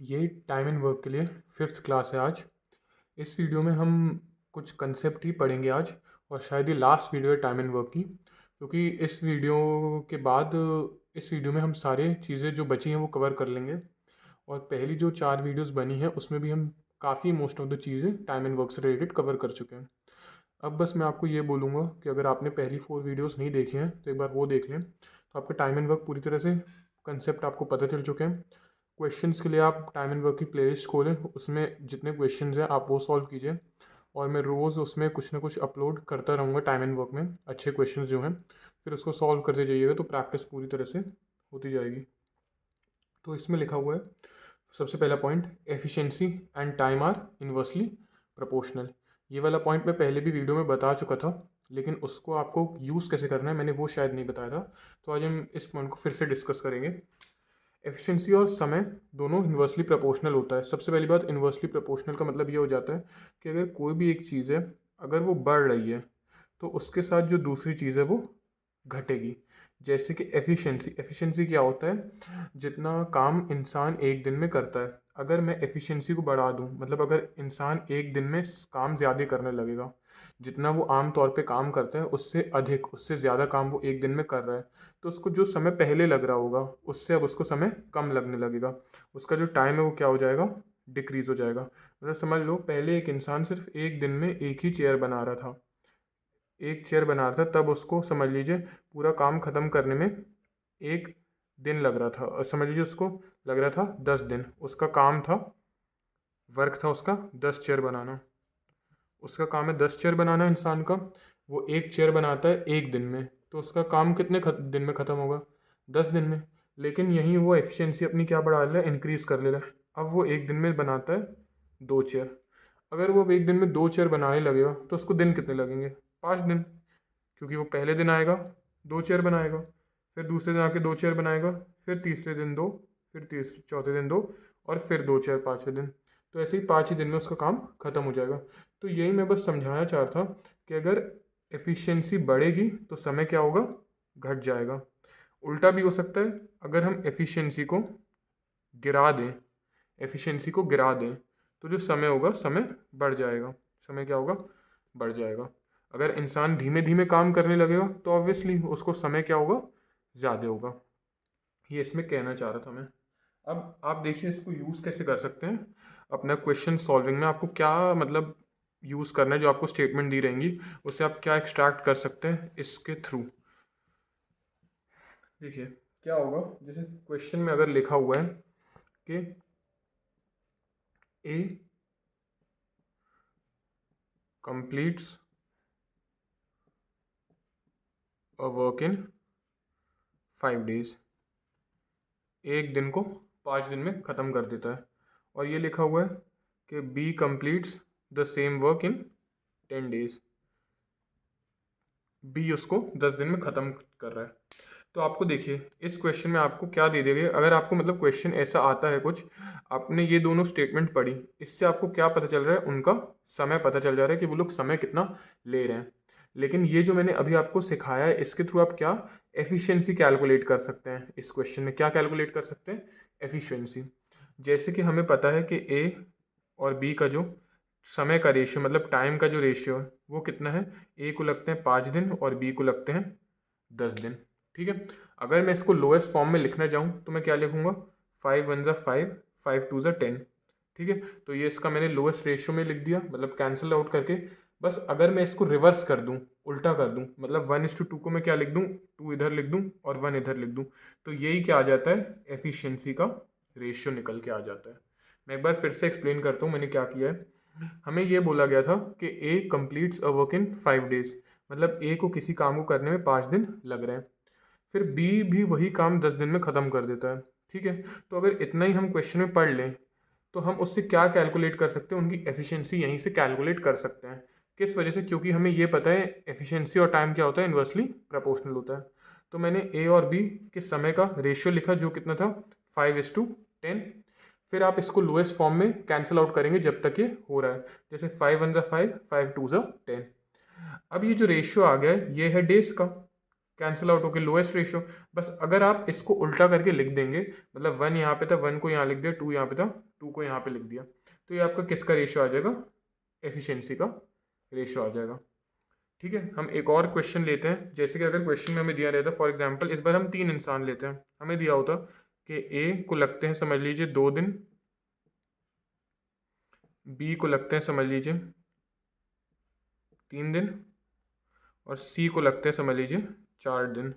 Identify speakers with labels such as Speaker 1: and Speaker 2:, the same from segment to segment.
Speaker 1: ये time and work के लिए फिफ्थ क्लास है आज। इस वीडियो में हम कुछ कंसेप्ट ही पढ़ेंगे आज, और शायद ये लास्ट वीडियो है टाइम एंड वर्क की, क्योंकि इस वीडियो के बाद इस वीडियो में हम सारे चीज़ें जो बची हैं वो कवर कर लेंगे। और पहली जो 4 वीडियोस बनी हैं उसमें भी हम काफ़ी मोस्ट ऑफ द चीज़ें टाइम एंड वर्क से रिलेटेड कवर कर चुके हैं। अब बस मैं आपको ये बोलूँगा कि अगर आपने पहली 4 वीडियोस नहीं देखी हैं तो एक बार वो देख लें, तो आपका टाइम एंड वर्क पूरी तरह से कंसेप्ट आपको पता चल चुके हैं। क्वेश्चंस के लिए आप टाइम एंड वर्क की प्लेलिस्ट खोलें, उसमें जितने क्वेश्चंस हैं आप वो सॉल्व कीजिए, और मैं रोज़ उसमें कुछ ना कुछ अपलोड करता रहूँगा टाइम एंड वर्क में अच्छे क्वेश्चंस जो हैं, फिर उसको सॉल्व करते जाइएगा तो प्रैक्टिस पूरी तरह से होती जाएगी। तो इसमें लिखा हुआ है सबसे पहला point, efficiency and time are inversely proportional. ये वाला पॉइंट मैं पहले भी वीडियो में बता चुका था, लेकिन उसको आपको यूज़ कैसे करना है मैंने वो शायद नहीं बताया था, तो आज हम इस पॉइंट को फिर से डिस्कस करेंगे। एफिशिएंसी और समय दोनों इन्वर्सली प्रोपोर्शनल होता है। सबसे पहली बात, इन्वर्सली प्रोपोर्शनल का मतलब ये हो जाता है कि अगर कोई भी एक चीज़ है, अगर वो बढ़ रही है तो उसके साथ जो दूसरी चीज़ है वो घटेगी। जैसे कि एफिशिएंसी, एफिशिएंसी क्या होता है, जितना काम इंसान एक दिन में करता है, अगर मैं एफिशिएंसी को बढ़ा दूं, मतलब अगर इंसान एक दिन में काम ज़्यादा करने लगेगा, जितना वो आम तौर पे काम करता है उससे अधिक, उससे ज़्यादा काम वो एक दिन में कर रहा है, तो उसको जो समय पहले लग रहा होगा उससे अब उसको समय कम लगने लगेगा। उसका जो टाइम है वो क्या हो जाएगा, डिक्रीज़ हो जाएगा। मतलब समझ लो, पहले एक इंसान सिर्फ एक दिन में एक ही चेयर बना रहा था, एक चेयर बना रहा था, तब उसको समझ लीजिए पूरा काम ख़त्म करने में एक दिन लग रहा था, और समझ लीजिए उसको लग रहा था 10 दिन। उसका काम था, वर्क था उसका 10 चेयर बनाना। उसका काम है 10 चेयर बनाना इंसान का, वो एक चेयर बनाता है एक दिन में, तो उसका काम कितने दिन में ख़त्म होगा, 10 दिन में। लेकिन यहीं वो एफिशिएंसी अपनी क्या बढ़ा ले रहा है, इंक्रीज़ कर ले रहा है। अब वो एक दिन में बनाता है 2 चेयर। अगर वो अब एक दिन में 2 चेयर बनाने लगेगा तो उसको दिन कितने लगेंगे, 5 दिन, क्योंकि वो पहले दिन आएगा 2 चेयर बनाएगा, फिर दूसरे दिन आके 2 चेयर बनाएगा, फिर तीसरे दिन 2, फिर तीसरे चौथे दिन 2, और फिर 2 चेयर पाँचवें दिन। तो ऐसे ही 5 ही दिन में उसका काम ख़त्म हो जाएगा। तो यही मैं बस समझाना चाह रहा था कि अगर एफिशिएंसी बढ़ेगी तो समय क्या होगा, घट जाएगा। उल्टा भी हो सकता है, अगर हम एफिशिएंसी को गिरा दें, एफिशिएंसी को गिरा दें तो जो समय होगा, समय बढ़ जाएगा। समय क्या होगा, बढ़ जाएगा। अगर इंसान धीमे धीमे काम करने लगेगा तो ऑब्वियसली उसको समय क्या होगा, ज़्यादा होगा। ये इसमें कहना चाह रहा था मैं। अब आप देखिए इसको यूज़ कैसे कर सकते हैं अपना क्वेश्चन सॉल्विंग में। आपको क्या मतलब यूज़ करना है, जो आपको स्टेटमेंट दी रहेंगी उससे आप क्या एक्सट्रैक्ट कर सकते हैं इसके थ्रू। देखिए क्या होगा, जैसे क्वेश्चन में अगर लिखा हुआ है कि A completes a work in 5 days, एक दिन को 5 दिन में ख़त्म कर देता है। और ये लिखा हुआ है कि B completes the same work in 10 days, B उसको 10 दिन में ख़त्म कर रहा है। तो आपको देखिए इस क्वेश्चन में आपको क्या दे देंगे, अगर आपको मतलब क्वेश्चन ऐसा आता है कुछ, आपने ये दोनों स्टेटमेंट पढ़ी, इससे आपको क्या पता चल रहा है, उनका समय पता चल जा रहा है कि वो लोग समय कितना ले रहे हैं। लेकिन ये जो मैंने अभी आपको सिखाया है इसके थ्रू आप क्या एफिशिएंसी कैलकुलेट कर सकते हैं। इस क्वेश्चन में क्या कैलकुलेट कर सकते हैं, एफिशिएंसी। जैसे कि हमें पता है कि ए और बी का जो समय का रेशियो, मतलब टाइम का जो रेशियो है वो कितना है, ए को लगते हैं 5 दिन और बी को लगते हैं 10 दिन। ठीक है, अगर मैं इसको लोएस्ट फॉर्म में लिखना चाहूँ तो मैं क्या लिखूँगा, 5 1 5, 5 2 10। ठीक है, तो ये इसका मैंने लोएस्ट रेशियो में लिख दिया, मतलब कैंसिल आउट करके। बस अगर मैं इसको रिवर्स कर दूँ, उल्टा कर दूँ, मतलब 1:2 को मैं क्या लिख दूँ, 2 इधर लिख दूँ और 1 इधर लिख दूँ, तो यही क्या आ जाता है, एफिशिएंसी का रेशियो निकल के आ जाता है। मैं एक बार फिर से एक्सप्लेन करता हूँ मैंने क्या किया है। हमें ये बोला गया था कि A completes a work in 5 days, मतलब ए को किसी काम को करने में 5 दिन लग रहे हैं, फिर बी भी वही काम 10 दिन में ख़त्म कर देता है। ठीक है, तो अगर इतना ही हम क्वेश्चन में पढ़ लें तो हम उससे क्या कैलकुलेट कर सकते हैं, उनकी एफिशिएंसी यहीं से कैलकुलेट कर सकते हैं। किस वजह से, क्योंकि हमें ये पता है एफिशिएंसी और टाइम क्या होता है, इन्वर्सली प्रोपोर्शनल होता है। तो मैंने ए और बी के समय का रेशियो लिखा जो कितना था, 5:10। फिर आप इसको लोएस्ट फॉर्म में कैंसिल आउट करेंगे जब तक ये हो रहा है, जैसे 5 1 5, 5 2 10। अब ये जो रेशियो आ गया है ये है डेज का, कैंसिल आउट होके लोएस्ट रेशियो। बस अगर आप इसको उल्टा करके लिख देंगे, मतलब 1 यहाँ पे था, 1 को यहाँ लिख दिया, 2 यहाँ पे था, 2 को यहाँ पे लिख दिया, तो ये आपका किसका रेशियो आ जाएगा, एफिशिएंसी का रेशियो आ जाएगा। ठीक है, हम एक और क्वेश्चन लेते हैं। जैसे कि अगर क्वेश्चन में हमें दिया रहता है, फॉर एग्जांपल इस बार हम 3 इंसान लेते हैं, हमें दिया होता कि ए को लगते हैं समझ लीजिए 2 दिन, बी को लगते हैं समझ लीजिए 3 दिन, और सी को लगते हैं समझ लीजिए 4 दिन।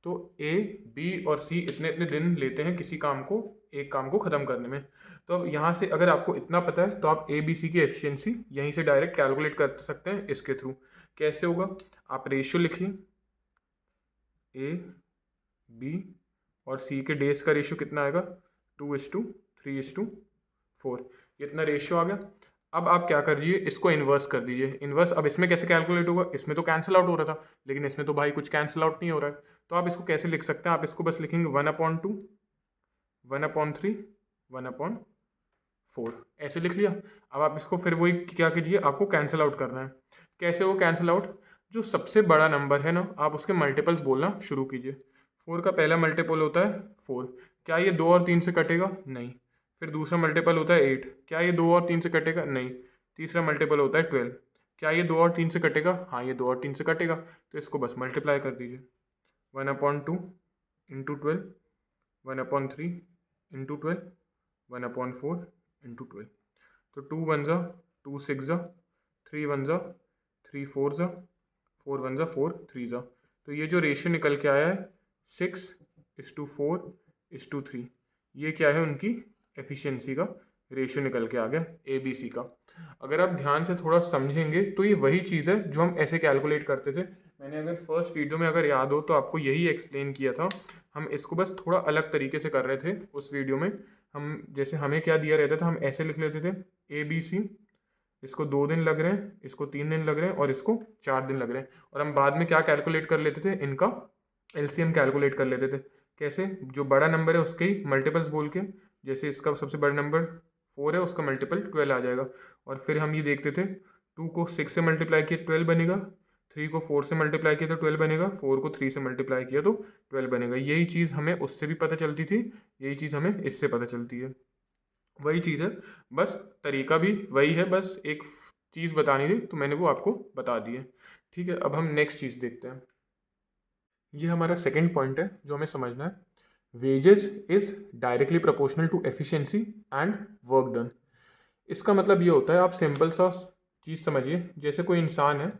Speaker 1: तो ए, बी और सी इतने इतने दिन लेते हैं किसी काम को, एक काम को ख़त्म करने में। तो अब यहाँ से अगर आपको इतना पता है तो आप ए बी सी की एफिशिएंसी यहीं से डायरेक्ट कैलकुलेट कर सकते हैं इसके थ्रू। कैसे होगा, आप रेशियो लिखिए, ए बी और सी के डेज का रेशियो कितना आएगा, 2:3:4, इतना रेशियो आ गया। अब आप क्या कर दीजिए, इसको इन्वर्स कर दीजिए। इन्वर्स अब इसमें कैसे कैलकुलेट होगा, इसमें तो कैंसिल आउट हो रहा था, लेकिन इसमें तो भाई कुछ कैंसिल आउट नहीं हो रहा है। तो आप इसको कैसे लिख सकते हैं, आप इसको बस लिखेंगे 1/2, 1/3, 1/4, ऐसे लिख लिया। अब आप इसको फिर वही क्या कीजिए, आपको कैंसिल आउट करना है। कैसे वो कैंसिल आउट, जो सबसे बड़ा नंबर है ना, आप उसके मल्टीपल्स बोलना शुरू कीजिए। 4 का पहला मल्टीपल होता है 4, क्या ये 2 और 3 से कटेगा, नहीं। फिर दूसरा मल्टीपल होता है 8, क्या ये 2 और 3 से कटेगा, नहीं। तीसरा मल्टीपल होता है 12, क्या ये 2 और 3 से कटेगा, हाँ ये 2 और 3 से कटेगा। तो इसको बस मल्टीप्लाई कर दीजिए, 1/2 इंटू 12, 1/3 इंटू 12, 1/4 इंटू 12। तो 2 1 जा 2 6 जा, 3 1 जा 3 4 जा, 4 1 जा 4 3 जा। तो ये जो रेशियो निकल के आया है 6:4:3, ये क्या है, उनकी एफिशिएंसी का रेशियो निकल के आ गया ए बी सी का। अगर आप ध्यान से थोड़ा समझेंगे तो ये वही चीज़ है जो हम ऐसे कैलकुलेट करते थे। मैंने अगर फर्स्ट वीडियो में अगर याद हो तो आपको यही एक्सप्लेन किया था। हम इसको बस थोड़ा अलग तरीके से कर रहे थे उस वीडियो में। हम जैसे हमें क्या दिया रहता था, हम ऐसे लिख लेते थे ए बी सी, इसको 2 दिन लग रहे हैं, इसको 3 दिन लग रहे हैं और इसको 4 दिन लग रहे हैं। और हम बाद में क्या कैलकुलेट कर लेते थे, इनका एलसीएम कैलकुलेट कर लेते थे। कैसे, जो बड़ा नंबर है उसके ही मल्टीपल्स बोल के, जैसे इसका सबसे बड़ा नंबर 4 है, उसका मल्टीपल 12 आ जाएगा। और फिर हम ये देखते थे 2 को 6 से मल्टीप्लाई किया 12 बनेगा, 3 को 4 से मल्टीप्लाई किया तो 12 बनेगा, 4 को 3 से मल्टीप्लाई किया तो 12 बनेगा। यही चीज़ हमें उससे भी पता चलती थी, यही चीज़ हमें इससे पता चलती है, वही चीज़ है, बस तरीका भी वही है, बस एक चीज़ बतानी थी तो मैंने वो आपको बता दी है। ठीक है, अब हम नेक्स्ट चीज़ देखते हैं। ये हमारा सेकंड पॉइंट है जो हमें समझना है, wages is directly proportional to efficiency and work done. इसका मतलब ये होता है, आप सिंपल सा चीज़ समझिए, जैसे कोई इंसान है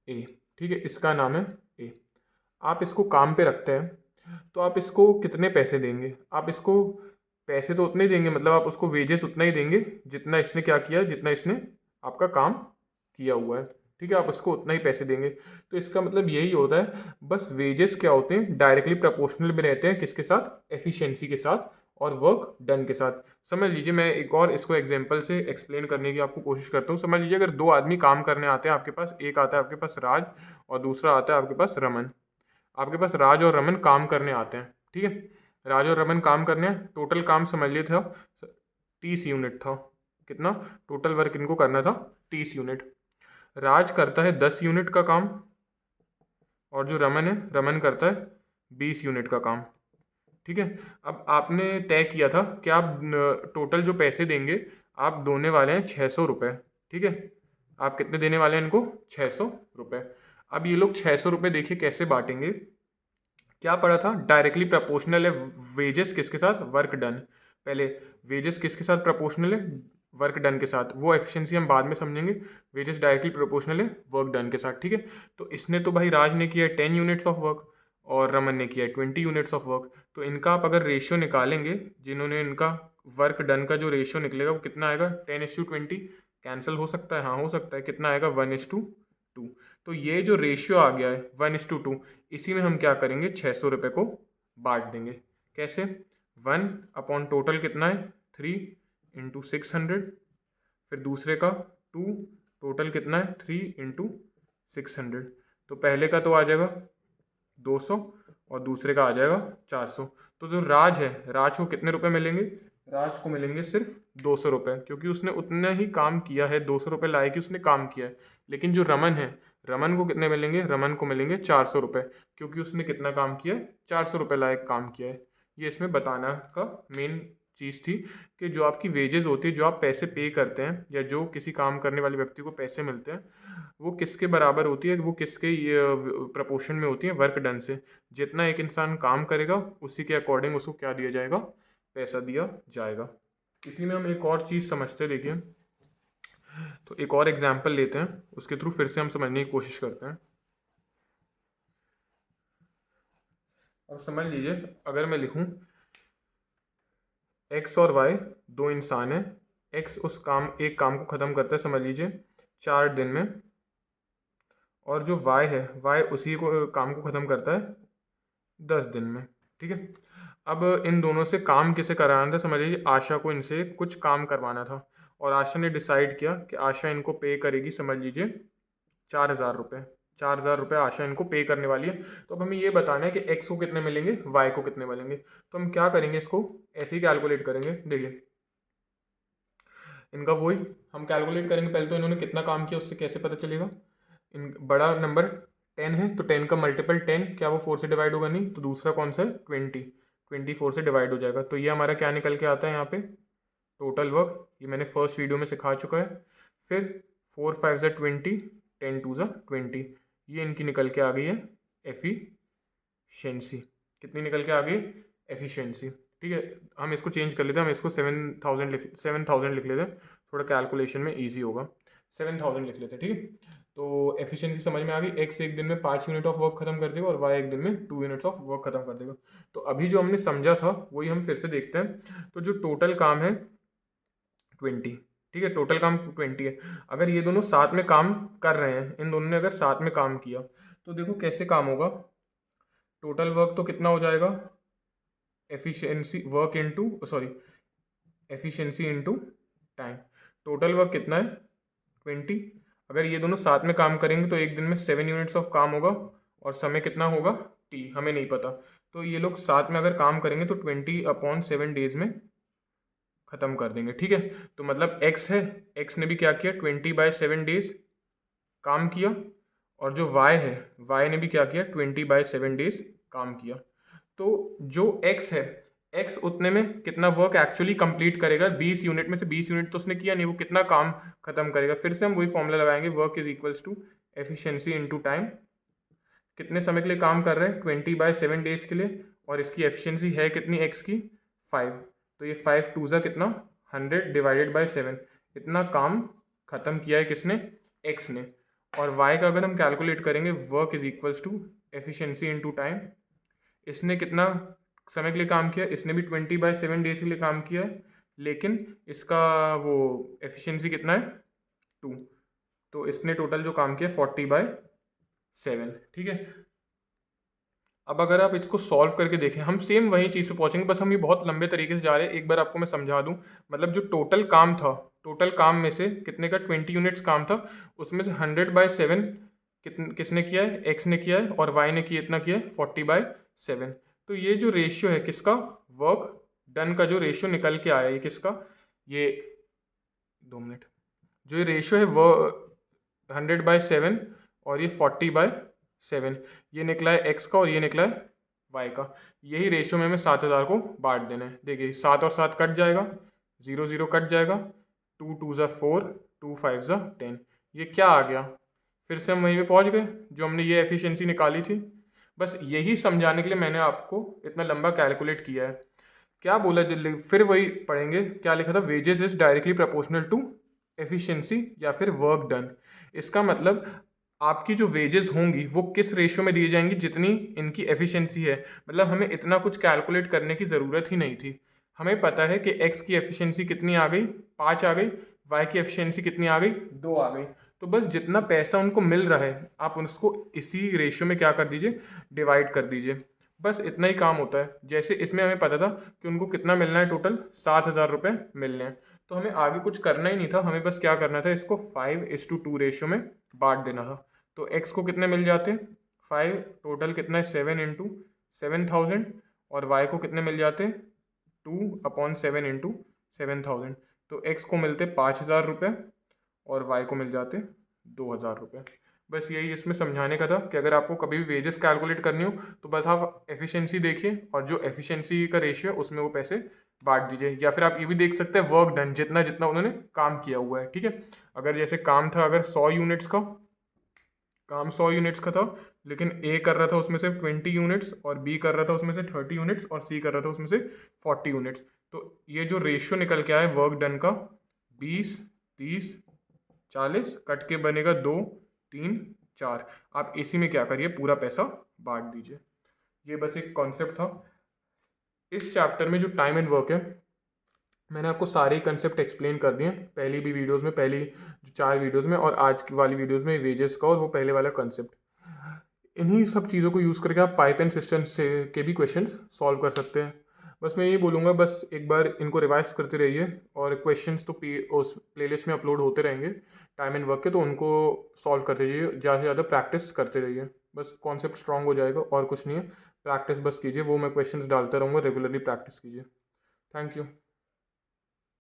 Speaker 1: ए, ठीक है, इसका नाम है ए, आप इसको काम पे रखते हैं तो आप इसको कितने पैसे देंगे, आप इसको पैसे तो उतने ही देंगे, मतलब आप उसको वेजेस उतना ही देंगे जितना इसने क्या किया, जितना इसने आपका काम किया हुआ है। ठीक है, आप उसको उतना ही पैसे देंगे। तो इसका मतलब यही होता है, बस वेजेस क्या होते हैं, डायरेक्टली प्रोपोर्शनल में रहते हैं किसके साथ, एफिशिएंसी के साथ और वर्क डन के साथ। समझ लीजिए, मैं एक और इसको एग्जांपल से एक्सप्लेन करने की आपको कोशिश करता हूँ। समझ लीजिए अगर 2 आदमी काम करने आते हैं आपके पास, एक आता है आपके पास राज और दूसरा आता है आपके पास रमन। आपके पास राज और रमन काम करने आते हैं, ठीक है, राज और रमन काम करने, टोटल काम समझ लिए था 30 यूनिट था। कितना टोटल वर्क इनको करना था, 30 यूनिट। राज करता है 10 यूनिट का काम और जो रमन है, रमन करता है 20 यूनिट का काम। ठीक है, अब आपने तय किया था कि आप टोटल जो पैसे देंगे आप दोने वाले हैं 600 रुपये। ठीक है, आप कितने देने वाले हैं इनको, 600 रुपये। अब ये लोग 600 रुपये देखिए कैसे बांटेंगे, क्या पढ़ा था, डायरेक्टली प्रोपोर्शनल है वेजेस किसके साथ, वर्क डन। पहले वेजेस किसके साथ प्रोपोर्शनल है, वर्क डन के साथ, वो एफिशिएंसी हम बाद में समझेंगे। वेजेस डायरेक्टली प्रोपोर्शनल है वर्क डन के साथ। ठीक है, तो इसने तो भाई राज ने किया 10 यूनिट्स ऑफ वर्क और रमन ने किया 20 यूनिट्स ऑफ वर्क। तो इनका आप अगर रेशियो निकालेंगे, जिन्होंने इनका वर्क डन का जो रेशियो निकलेगा वो कितना आएगा, 10:20। कैंसिल हो सकता है, हाँ हो सकता है, कितना आएगा 1:2। तो ये जो रेशियो आ गया है 1:2, इसी में हम क्या करेंगे, 600 रुपये को बांट देंगे। कैसे, 1 अपॉन टोटल कितना है 3 इंटू 600, फिर दूसरे का 2, टोटल कितना है 3 इंटू 600। तो पहले का तो आ जाएगा 200 और दूसरे का आ जाएगा 400। तो जो राज है, राज को कितने रुपए मिलेंगे, राज को मिलेंगे सिर्फ 200 रुपये, क्योंकि उसने उतना ही काम किया है, 200 रुपये लाए कि उसने काम किया है। लेकिन जो रमन है, रमन को कितने मिलेंगे, रमन को मिलेंगे 400 रुपये, क्योंकि उसने कितना काम किया है, 400 रुपये लायक काम किया है। ये इसमें बताना का मेन चीज़ थी कि जो आपकी वेजेस होती है, जो आप पैसे पे करते हैं या जो किसी काम करने वाले व्यक्ति को पैसे मिलते हैं, वो किसके बराबर होती है, वो किसके प्रपोर्शन में होती है, वर्क डन से। जितना एक इंसान काम करेगा उसी के अकॉर्डिंग उसको क्या दिया जाएगा, पैसा दिया जाएगा। इसी में हम एक और चीज़ समझते हैं, देखिए, तो एक और एग्जाम्पल लेते हैं, उसके थ्रू फिर से हम समझने की कोशिश करते हैं। अब समझ लीजिए, अगर मैं लिखूं एक्स और वाई दो इंसान हैं, एक्स एक काम को ख़त्म करता है, समझ लीजिए 4 दिन में, और जो वाई है, वाई उसी को काम को ख़त्म करता है 10 दिन में। ठीक है, अब इन दोनों से काम किसे कराना था, समझ लीजिए आशा को इनसे कुछ काम करवाना था, और आशा ने डिसाइड किया कि आशा इनको पे करेगी, समझ लीजिए 4,000 रुपये। 4,000 रुपये आशा इनको पे करने वाली है। तो अब हमें ये बताना है कि एक्स को कितने मिलेंगे, वाई को कितने मिलेंगे। तो हम क्या करेंगे, इसको ऐसे ही कैलकुलेट करेंगे। देखिए, इनका वही हम कैलकुलेट करेंगे। पहले तो इन्होंने कितना काम किया उससे कैसे पता चलेगा, इन बड़ा नंबर 10 है तो 10 का मल्टीपल 10, क्या वो 4 से डिवाइड होगा, नहीं, तो दूसरा कौन सा है 20 4 से डिवाइड हो जाएगा। तो ये हमारा क्या निकल के आता है यहाँ पे, टोटल वर्क। ये मैंने फर्स्ट वीडियो में सिखा चुका है। फिर 4 5 ज़ा 20, 10 2 ज़ा 20, ये इनकी निकल के आ गई है एफिशिएंसी। कितनी निकल के आ गई, एफिशिएंसी। ठीक है, हम इसको चेंज कर लेते हैं, हम इसको 7,000 लिख लेते हैं, थोड़ा कैलकुलेशन में ईजी होगा। 7,000 लिख लेते हैं। ठीक है, तो एफिशिएंसी समझ में आ गई। एक्स एक दिन में 5 यूनिट ऑफ वर्क खत्म कर देगा और वाई एक दिन में 2 यूनिट्स ऑफ वर्क खत्म कर देगा। तो अभी जो हमने समझा था वही हम फिर से देखते हैं। तो जो टोटल काम है 20, ठीक है, टोटल काम 20 है। अगर ये दोनों साथ में काम कर रहे हैं, इन दोनों ने अगर साथ में काम किया, तो देखो कैसे काम होगा। टोटल वर्क तो कितना हो जाएगा, efficiency work into sorry efficiency into time. Total work कितना है 20। अगर ये दोनों साथ में काम करेंगे तो एक दिन में 7 यूनिट्स ऑफ काम होगा, और समय कितना होगा टी, हमें नहीं पता। तो ये लोग साथ में अगर काम करेंगे तो 20/7 डेज में ख़त्म कर देंगे। ठीक है, तो मतलब एक्स है, एक्स ने भी क्या किया, 20/7 डेज काम किया, और जो वाई है, वाई ने भी क्या किया, 20/7 डेज काम किया। तो जो एक्स है, एक्स उतने में कितना वर्क एक्चुअली कंप्लीट करेगा, 20 यूनिट में से 20 यूनिट तो उसने किया नहीं, वो कितना काम खत्म करेगा। फिर से हम वही फॉर्मूला लगाएंगे, work is equals to efficiency into time. कितने समय के लिए काम कर रहे हैं, 20/7 डेज के लिए, और इसकी एफिशिएंसी है कितनी एक्स की, 5। तो ये 5 2 ज़ा कितना, 100 डिवाइडेड बाई 7, इतना काम खत्म किया है किसने, एक्स ने। और वाई का अगर हम कैलकुलेट करेंगे, work is equals to efficiency into time. इसने कितना समय के लिए काम किया, इसने भी 20/7 डेज के लिए काम किया है, लेकिन इसका वो एफिशिएंसी कितना है 2। तो इसने टोटल जो काम किया 40/7। ठीक है, अब अगर आप इसको सॉल्व करके देखें, हम सेम वही चीज़ पे पहुंचेंगे, बस हम ये बहुत लंबे तरीके से जा रहे हैं। एक बार आपको मैं समझा दूं, मतलब जो टोटल काम था, टोटल काम में से कितने का 20 यूनिट्स काम था, उसमें से 100/7 किसने किया है, एक्स ने किया है, और वाई ने किया इतना किया है 40/7। तो ये जो रेशियो है किसका, वर्क डन का जो रेशियो निकल के आया, ये किसका, ये 2 मिनट, जो ये रेशियो है वो 100/7 और ये 40/7, ये निकला है एक्स का और ये निकला है वाई का। यही रेशियो में हमें 7,000 को बांट देना है। देखिए 7 और 7 कट जाएगा, 0 0 कट जाएगा, 2 2 ज़ा 4, 2 5 ज़ा 10, ये क्या आ गया, फिर से हम वहीं पे पहुंच गए जो हमने ये एफिशिएंसी निकाली थी। बस यही समझाने के लिए मैंने आपको इतना लंबा कैलकुलेट किया है। क्या बोला, जल्दी फिर वही पढ़ेंगे, क्या लिखा था, wages is directly proportional to efficiency या फिर वर्क डन। इसका मतलब आपकी जो वेजेस होंगी वो किस रेशियो में दी जाएंगी, जितनी इनकी एफिशिएंसी है। मतलब हमें इतना कुछ कैलकुलेट करने की ज़रूरत ही नहीं थी। हमें पता है कि एक्स की एफिशिएंसी कितनी आ गई, 5 आ गई, वाई की एफिशिएंसी कितनी आ गई, 2 आ गई। तो बस जितना पैसा उनको मिल रहा है आप उसको इसी रेशियो में क्या कर दीजिए, डिवाइड कर दीजिए। बस इतना ही काम होता है। जैसे इसमें हमें पता था कि उनको कितना मिलना है, टोटल 7,000 रुपये मिलने हैं, तो हमें आगे कुछ करना ही नहीं था, हमें बस क्या करना था, इसको 5:2 रेशियो में बांट देना था। तो एक्स को कितने मिल जाते, 5, टोटल कितना है 7 इंटू 7,000, और वाई को कितने मिल जाते 2/7 इंटू 7,000। तो एक्स को मिलते 5,000 रुपये और वाई को मिल जाते 2,000 रुपये। बस यही इसमें समझाने का था कि अगर आपको कभी भी वेजेस कैलकुलेट करनी हो तो बस आप एफिशिएंसी देखिए और जो एफिशिएंसी का रेशियो है उसमें वो पैसे बांट दीजिए। या फिर आप ये भी देख सकते हैं वर्क डन, जितना जितना उन्होंने काम किया हुआ है, ठीक है। अगर जैसे काम था, अगर 100 यूनिट्स का था, लेकिन ए कर रहा था उसमें से 20 यूनिट्स और बी कर रहा था उसमें से 30 यूनिट्स और सी कर रहा था उसमें से 40 यूनिट्स, तो ये जो रेशियो निकल के आया वर्क डन का 20, 30, 40 कट के बनेगा 2, 3, 4। आप इसी में क्या करिए, पूरा पैसा बांट दीजिए। ये बस एक कॉन्सेप्ट था। इस चैप्टर में जो टाइम एंड वर्क है, मैंने आपको सारे कंसेप्ट एक्सप्लेन कर दिए पहली भी वीडियोस में, पहली जो 4 वीडियोस में और आज की वाली वीडियोस में वेजेस का और वो पहले वाला कंसेप्ट। इन्हीं सब चीज़ों को यूज़ करके आप पाइप एंड सिस्टम से के भी क्वेश्चंस सॉल्व कर सकते हैं। बस मैं ये बोलूँगा, बस एक बार इनको रिवाइज करते रहिए और क्वेश्चंस तो उस प्लेलिस्ट में अपलोड होते रहेंगे टाइम एंड वर्क के, तो उनको सॉल्व करते रहिए, ज़्यादा से ज़्यादा प्रैक्टिस करते रहिए। बस कॉन्सेप्ट स्ट्रांग हो जाएगा और कुछ नहीं है, प्रैक्टिस बस कीजिए। वो मैं क्वेश्चंस डालता रहूँगा, रेगुलरली प्रैक्टिस कीजिए। Thank you.